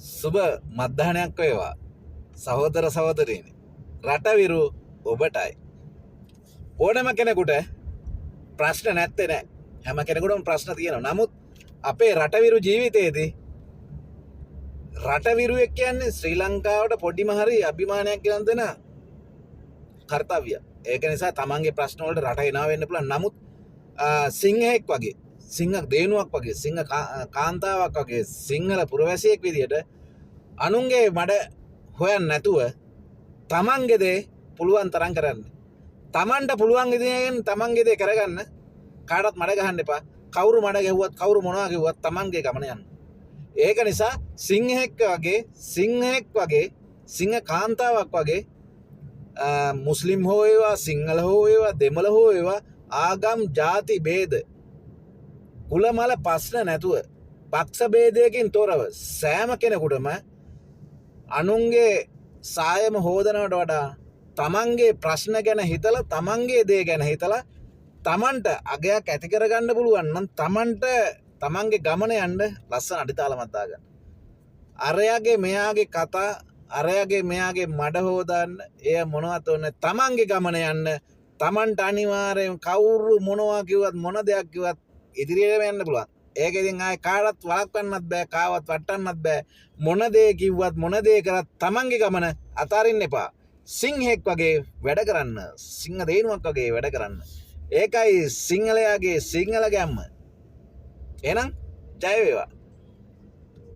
සුබ මධ්‍යහනයක් වේවා සහෝදර සහෝදරීනි. රටවිරු ඔබටයි. ඕනම කෙනෙකුට ප්‍රශ්න නැත්තේ නෑ. හැම කෙනෙකුටම ප්‍රශ්න තියෙනවා. නමුත් අපේ රටවිරු ජීවිතයේදී රටවිරුවෙක් කියන්නේ ශ්‍රී ලංකාවට පොඩිම හරි අභිමානයක් ගෙනත් දෙන කර්තව්‍ය. ඒක නිසා තමන්ගේ ප්‍රශ්න වලට රට එනවා වෙන්න පුළුවන්. නමුත් සිංහෙක් වගේ, සිංහ දේනුවක් වගේ, සිංහ කාන්තාවක් වගේ සිංහල පුරවැසියෙක් විදියට අනුන්ගේ මඩ හොයන්න නැතුව තමන්ගේ දේ පුළුවන් තරම් කරන්න. තමන්ට පුළුවන් විදියෙන් තමන්ගේ දේ කරගන්න. කාටවත් මඩ ගහන්න එපා. කවුරු මඩ ගැහුවත් කවුරු මොනවා කිව්වත් තමන්ගේ ගමන යන්න. ඒක නිසා සිංහෙක් වගේ සිංහ කාන්තාවක් වගේ මුස්ලිම් හෝ වේවා සිංහල හෝ වේවා දෙමළ හෝ වේවා ආගම් ජාති ભેද කුල මල ප්‍රශ්න නැතුව පක්ෂ ભેදයකින් තොරව සෑම කෙනෙකුටම අනුන්ගේ සායම හොදනවට වඩා තමන්ගේ ප්‍රශ්න ගැන හිතලා තමන්ගේ දේ ගැන හිතලා තමන්ට අගයක් ඇති කරගන්න පුළුවන් නම් තමන්ට තමන්ගේ ගමන යන්න ලස්සන අඩිතාලමක් දාගන්න. අරයාගේ මෙයාගේ කතා අරයාගේ මෙයාගේ මඩ හොදන්න එය මොනවත් ඕනේ. තමන්ගේ ගමන යන්න තමන්ට අනිවාර්යෙන් කවුරු මොනවා කිව්වත් මොන දෙයක් කිව්වත් ඉදිරියට යන්න පුළුවන්. ඒක ඉතින් ආයේ කාටවත් වළක්වන්නත් බෑ, කාවත් වටන්නත් බෑ. මොන දේ කිව්වත් මොන දේ කරත් තමන්ගේ ගමන අතාරින්න එපා. සිංහෙක් වගේ වැඩ කරන්න, සිංහ දේනුවක් වගේ වැඩ කරන්න. ඒකයි සිංහලයාගේ සිංහල ගැම්ම. එහෙනම් ජය වේවා.